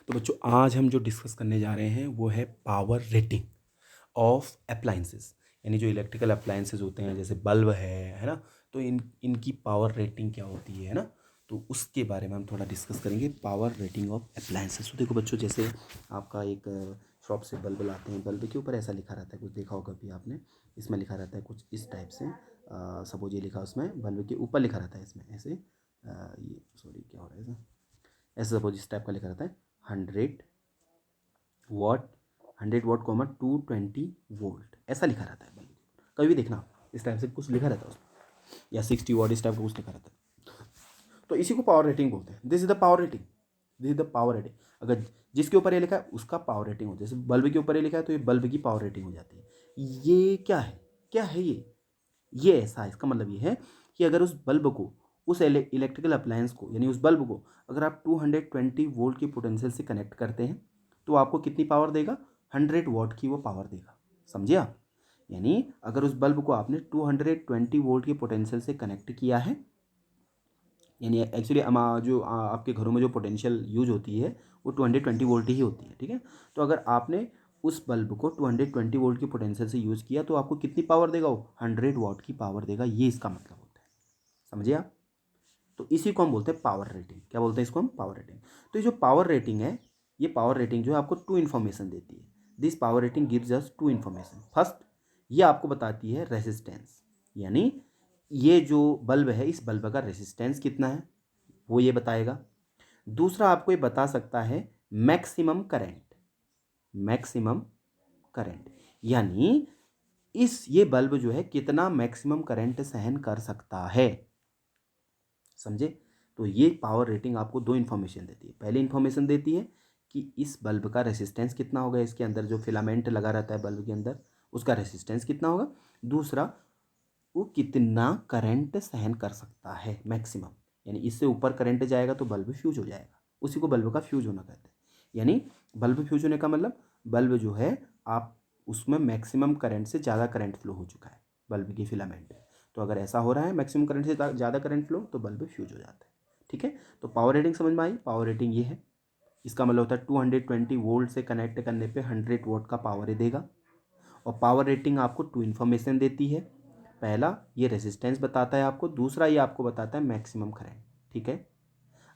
तो बच्चों आज हम जो डिस्कस करने जा रहे हैं वो है पावर रेटिंग ऑफ अप्लायंसेस, यानी जो इलेक्ट्रिकल अप्लायंसेस होते हैं जैसे बल्ब है ना। तो इनकी पावर रेटिंग क्या होती है ना, तो उसके बारे में हम थोड़ा डिस्कस करेंगे। Power rating of appliances. तो देखो बच्चों, जैसे आपका एक शॉप से बल्ब लाते हैं, बल्ब के ऊपर ऐसा लिखा रहता है, कुछ देखा होगा भी आपने, इसमें लिखा रहता है कुछ इस टाइप से। सपोज ये लिखा उसमें बल्ब के ऊपर लिखा रहता है इसमें ऐसे, ये सॉरी क्या हो रहा है ऐसा, ऐसे सपोज इस टाइप का लिखा रहता है 100 वाट, 100 वाट कॉमा 220 वोल्ट, ऐसा लिखा रहता है बल्ब के ऊपर। कभी भी देखना इस टाइप से कुछ लिखा रहता है उसमें, या 60 वाट इस टाइप का कुछ लिखा रहता है। तो इसी को पावर रेटिंग बोलते हैं। This is the power rating, this is the power rating. अगर जिसके ऊपर ये लिखा है उसका पावर रेटिंग होती है, जैसे बल्ब के ऊपर ये लिखा है तो ये बल्ब की पावर रेटिंग हो जाती है। ये क्या है, क्या है ये ऐसा है, इसका मतलब ये है कि अगर उस बल्ब को, उस इलेक्ट्रिकल अप्लायंस को, यानी उस बल्ब को अगर आप 220 वोल्ट की पोटेंशियल से कनेक्ट करते हैं तो आपको कितनी पावर देगा, 100 वाट की वो पावर देगा। समझे आप? यानी अगर उस बल्ब को आपने 220 वोल्ट की पोटेंशियल से कनेक्ट किया है, यानी एक्चुअली जो आपके घरों में जो पोटेंशियल यूज होती है वो 220 वोल्ट ही होती है, ठीक है। तो अगर आपने उस बल्ब को 220 वोल्ट की पोटेंशियल से यूज़ किया तो आपको कितनी पावर देगा, वो 100 वाट की पावर देगा। ये इसका मतलब होता है। समझिए आप? तो इसी को हम बोलते हैं पावर रेटिंग। क्या बोलते हैं इसको हम? Power rating. तो ये जो पावर रेटिंग है, ये पावर रेटिंग जो है आपको 2 इन्फॉर्मेशन देती है। This power rating gives us 2 information. First, ये आपको बताती है रेसिस्टेंस, यानी ये जो बल्ब है इस बल्ब का रेसिस्टेंस कितना है वो ये बताएगा। दूसरा आपको ये बता सकता है मैक्सिमम करंट, मैक्सिमम करंट, यानी ये बल्ब जो है कितना मैक्सिमम करंट सहन कर सकता है। समझे? तो ये पावर रेटिंग आपको 2 इन्फॉर्मेशन देती है। पहली इन्फॉर्मेशन देती है कि इस बल्ब का रेसिस्टेंस कितना होगा, इसके अंदर जो फिलामेंट लगा रहता है बल्ब के अंदर उसका रेसिस्टेंस कितना होगा। दूसरा, वो कितना करंट सहन कर सकता है मैक्सिमम, यानी इससे ऊपर करंट जाएगा तो बल्ब फ्यूज हो जाएगा। उसी को बल्ब का फ्यूज होना कहते हैं। यानी बल्ब फ्यूज होने का मतलब बल्ब जो है आप उसमें मैक्सिमम करंट से ज़्यादा करंट फ्लो हो चुका है बल्ब की फिलामेंट में। तो अगर ऐसा हो रहा है मैक्सिमम करंट से ज़्यादा करंट फ्लो तो बल्ब फ्यूज हो जाता है। ठीक है, तो पावर रेटिंग समझ में आई? पावर रेटिंग ये है, इसका मतलब होता है 220 वोल्ट से कनेक्ट करने पे 100 वाट का पावर देगा। और पावर रेटिंग आपको 2 इन्फॉर्मेशन देती है। पहला, ये रेजिस्टेंस बताता है आपको। दूसरा, ये आपको बताता है मैक्सिमम करंट। ठीक है।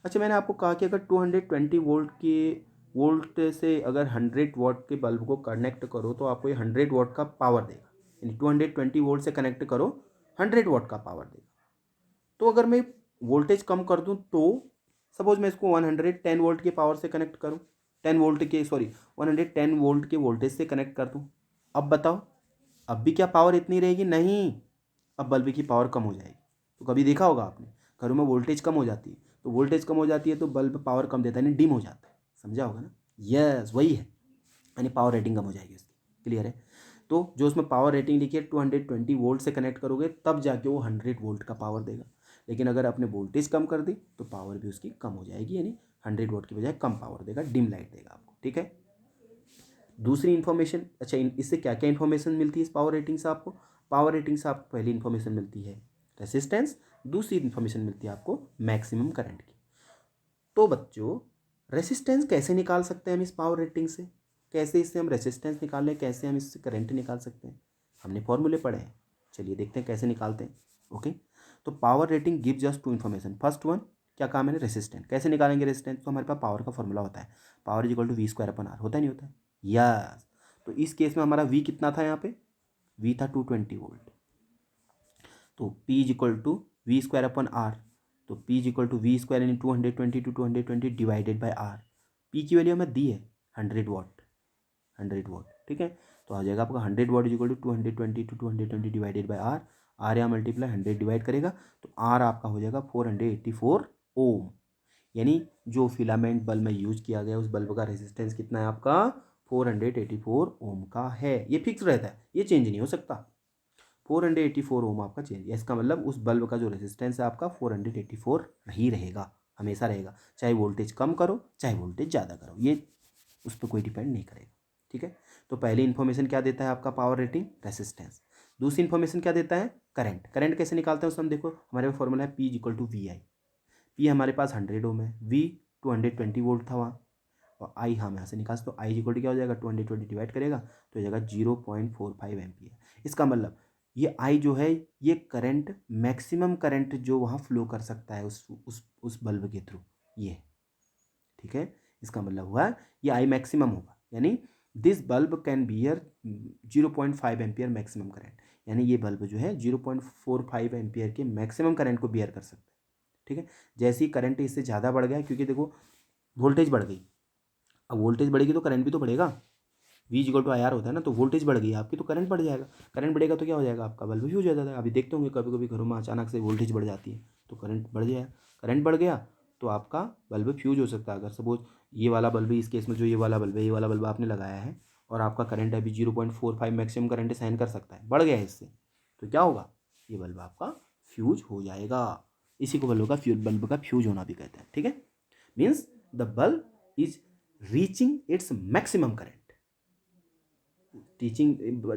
अच्छा, मैंने आपको कहा कि अगर 220 वोल्ट से अगर 100 वाट के बल्ब को कनेक्ट करो तो आपको ये 100 वाट का पावर देगा। यानी 220 वोल्ट से कनेक्ट करो, 100 वाट का पावर देगा। तो अगर मैं वोल्टेज कम कर दूं तो सपोज मैं इसको 110 वोल्ट के पावर से कनेक्ट करूं, 110 वोल्ट के वोल्टेज से कनेक्ट कर दूं, अब बताओ, अब भी क्या पावर इतनी रहेगी? नहीं, अब बल्ब की पावर कम हो जाएगी। तो कभी देखा होगा आपने, घरों में वोल्टेज कम हो जाती है, तो वोल्टेज कम हो जाती है तो बल्ब पावर कम देता है, यानी डिम हो जाता है। समझा होगा ना? यस, वही है, यानी पावर रेटिंग कम हो जाएगी उसकी। क्लियर है? तो जो उसमें पावर रेटिंग लिखी है 220 वोल्ट से कनेक्ट करोगे तब जाके वो 100 वोल्ट का पावर देगा। लेकिन अगर आपने वोल्टेज कम कर दी तो पावर भी उसकी कम हो जाएगी, यानी 100 वाट की बजाय कम पावर देगा, डिम लाइट देगा आपको। ठीक है। दूसरी इन्फॉर्मेशन, अच्छा इससे क्या क्या इन्फॉर्मेशन मिलती है इस पावर रेटिंग से आपको? पावर रेटिंग से आपको पहली इन्फॉर्मेशन मिलती है रेसिस्टेंस, दूसरी इन्फॉर्मेशन मिलती है आपको मैक्सिमम करंट की। तो बच्चों, रेसिस्टेंस कैसे निकाल सकते हैं हम इस पावर रेटिंग से? कैसे इससे हम रेसिस्टेंस निकाल लें, कैसे हम इससे करंट निकाल सकते हैं? हमने फॉर्मूले पढ़े हैं, चलिए देखते हैं कैसे निकालते हैं। ओके, तो power rating give just 2 information. First one, क्या काम है? रेसिस्टेंस। कैसे निकालेंगे रेसिस्टेंस? तो हमारे पास पावर का फॉर्मूला होता है, power is equal to V² / R। होता है नहीं होता है? यस। तो इस केस में हमारा वी कितना था यहाँ पे? वी था 220 वोल्ट। तो P is equal to V²/R। तो P is equal to V² यानी 220 डिवाइडेड बाई R। P की वैल्यू हमें दी है 100 वाट, 100 वाट। ठीक है, तो आ जाएगा आपका 100 watt is equal to 220 divided by R। R या मल्टीप्लाई 100 डिवाइड करेगा तो R आपका हो जाएगा 484 ओम। यानी जो फिलामेंट बल्ब में यूज किया गया उस बल्ब का रेजिस्टेंस कितना है आपका? 484 ओम का है। ये फिक्स रहता है, ये चेंज नहीं हो सकता। 484 ओम आपका चेंज, इसका मतलब उस बल्ब का जो रेजिस्टेंस है आपका 484 ही रहेगा, हमेशा रहेगा, चाहे वोल्टेज कम करो चाहे वोल्टेज ज़्यादा करो, ये उस पर कोई डिपेंड नहीं करेगा। ठीक है, तो पहली इन्फॉर्मेशन क्या देता है आपका पावर रेटिंग? रेसिस्टेंस। दूसरी इन्फॉर्मेशन क्या देता है? करंट। करंट कैसे निकालते हैं उसमें हम देखो, हमारे पास फॉर्मूला है P equal to V I. P हमारे पास 100 ओम है, वी 220 वोल्ट था वहाँ, और आई हम यहाँ से निकाल सकते, तो आई इक्वल टू क्या हो जाएगा, 220 डिवाइड करेगा तो हो जाएगा 0.45 एम्पियर। इसका मतलब ये आई जो है ये करंट, मैक्सिमम करंट जो वहाँ फ्लो कर सकता है उस बल्ब के थ्रू, ये ठीक है। इसका मतलब हुआ ये आई मैक्सिमम होगा, यानी this bulb can bear 0.5 ampere maximum current, यानी ये बल्ब जो है 0.45 एम्पियर के मैक्सिमम करंट को बियर कर सकता है, ठीक है। जैसे ही करंट इससे ज़्यादा बढ़ गया, क्योंकि देखो वोल्टेज बढ़ गई, अब वोल्टेज बढ़ेगी तो करंट भी तो बढ़ेगा, V इक्वल टू IR होता है ना, तो वोल्टेज बढ़ गई आपकी तो करंट बढ़ जाएगा, करंट बढ़ेगा तो क्या हो जाएगा, आपका बल्ब फ्यूज हो जाता है। अभी देखते होंगे कभी कभी घरों में अचानक से वोल्टेज बढ़ जाती है तो करंट बढ़ जाए, करंट बढ़ गया तो आपका बल्ब फ्यूज हो सकता है। अगर सपोज ये वाला बल्ब, इस केस में जो ये वाला बल्ब है, ये वाला बल्ब आपने लगाया है और आपका करंट अभी 0.45 मैक्सिमम करंट सहन कर सकता है, बढ़ गया है इससे, तो क्या होगा, ये बल्ब आपका फ्यूज हो जाएगा। इसी को बल्ब का फ्यूज होना भी कहते हैं, ठीक है। Means the bulb is reaching its maximum current, teaching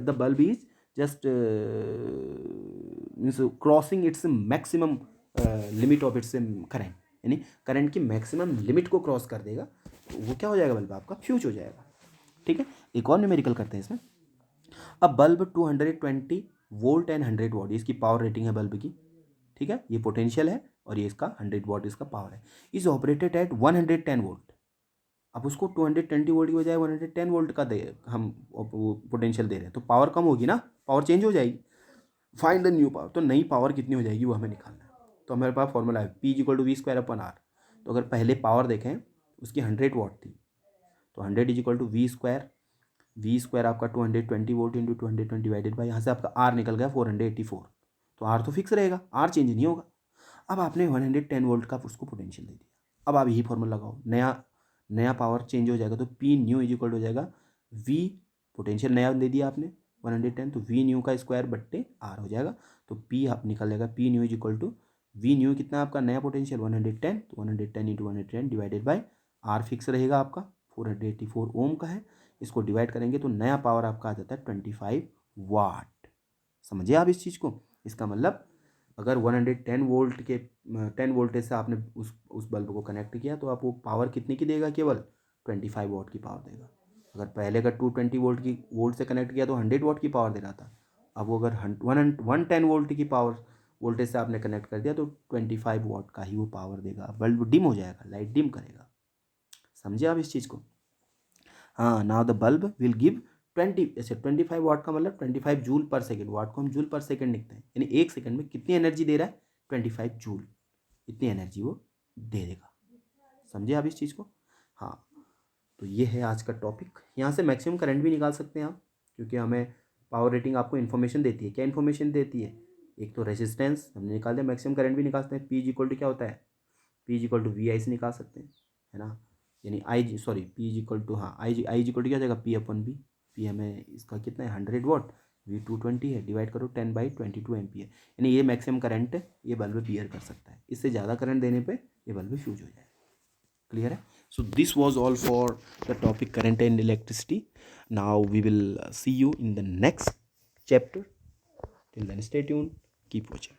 the bulb is just means crossing its maximum limit of its current, यानी करंट की मैक्सिमम लिमिट को क्रॉस कर देगा तो वो क्या हो जाएगा, बल्ब आपका फ्यूज हो जाएगा, ठीक है। एक और न्यूमेरिकल करते हैं इसमें। अब बल्ब 220 वोल्ट एंड 100 वॉट इसकी पावर रेटिंग है बल्ब की, ठीक है। ये पोटेंशियल है और ये इसका 100 वॉट इसका पावर है, इज ऑपरेटेड एट 110 वोल्ट। अब उसको 220 वोल्ट की बजाय 110 वोल्ट का दे हम वो पोटेंशियल दे रहे हैं, तो पावर कम होगी ना, पावर चेंज हो जाएगी। फाइंड द न्यू पावर, तो नई पावर कितनी हो जाएगी वो हमें निकालना है। तो हमारे पास फॉर्मूला है P equal to V² R। तो अगर पहले पावर देखें उसकी 100 वॉट थी, तो 100 इज इक्वल टू V² आपका 220 वोल्ट इंटू 220 डिवाइडेड बाई, यहाँ से आपका R निकल गया 484, तो R तो फिक्स रहेगा, R चेंज नहीं होगा। अब आपने 110 वोल्ट का उसको पोटेंशियल दे दिया, अब आप यही फॉर्मूला लगाओ, नया पावर चेंज हो जाएगा, तो P न्यू इज इक्वल हो जाएगा V, पोटेंशियल नया दे दिया आपने 110, तो V न्यू का स्क्वायर बट्टे R हो जाएगा, तो P आप निकल जाएगा P new is equal to V new कितना आपका नया पोटेंशियल 110, तो 110 into 110 divided by R fix रहेगा आपका 484 ओम का है, इसको डिवाइड करेंगे तो नया पावर आपका आ जाता है 25 वाट। समझिए आप इस चीज़ को, इसका मतलब अगर 110 वोल्ट के 10 वोल्टेज से आपने उस बल्ब को कनेक्ट किया तो आप वो पावर कितने की देगा, केवल 25 वाट की पावर देगा। अगर पहले का 220 वोल्ट से कनेक्ट किया तो 100 वाट की पावर दे रहा था, अब वो अगर 110 वोल्ट की पावर वोल्टेज से आपने कनेक्ट कर दिया तो 25 वाट का ही वो पावर देगा, बल्ब डिम हो जाएगा, लाइट डिम करेगा। समझे आप इस चीज़ को। हाँ, now the bulb will give 25 वाट का मतलब 25 जूल पर सेकेंड, वाट को हम जूल पर सेकेंड लिखते हैं, यानी एक सेकेंड में कितनी एनर्जी दे रहा है, 25 जूल, इतनी एनर्जी वो दे देगा। समझे आप इस चीज़ को। हाँ, तो ये है आज का टॉपिक। यहाँ से मैक्सिमम करंट भी निकाल सकते हैं आप, क्योंकि हमें पावर रेटिंग आपको इन्फॉर्मेशन देती है। क्या इन्फॉर्मेशन देती है, एक तो रेजिस्टेंस हमने निकाल दिया, मैक्सिमम करंट भी निकाल सकते हैं। P इक्वल टू क्या होता है, P इक्वल टू VI से निकाल सकते हैं, है ना, यानी P equal to I equal to क्या हो जाएगा P/B। P हमें इसका कितना है 100 वाट, V 220 है, डिवाइड करो 10/22 एम्पियर, यानी ये मैक्सिमम करंट ये बल्ब बियर कर सकता है, इससे ज़्यादा करंट देने पे ये बल्ब फ्यूज हो जाए। क्लियर है। So this was all for the topic current and electricity. Now we will see you in the next chapter, till then stay tuned, keep watching.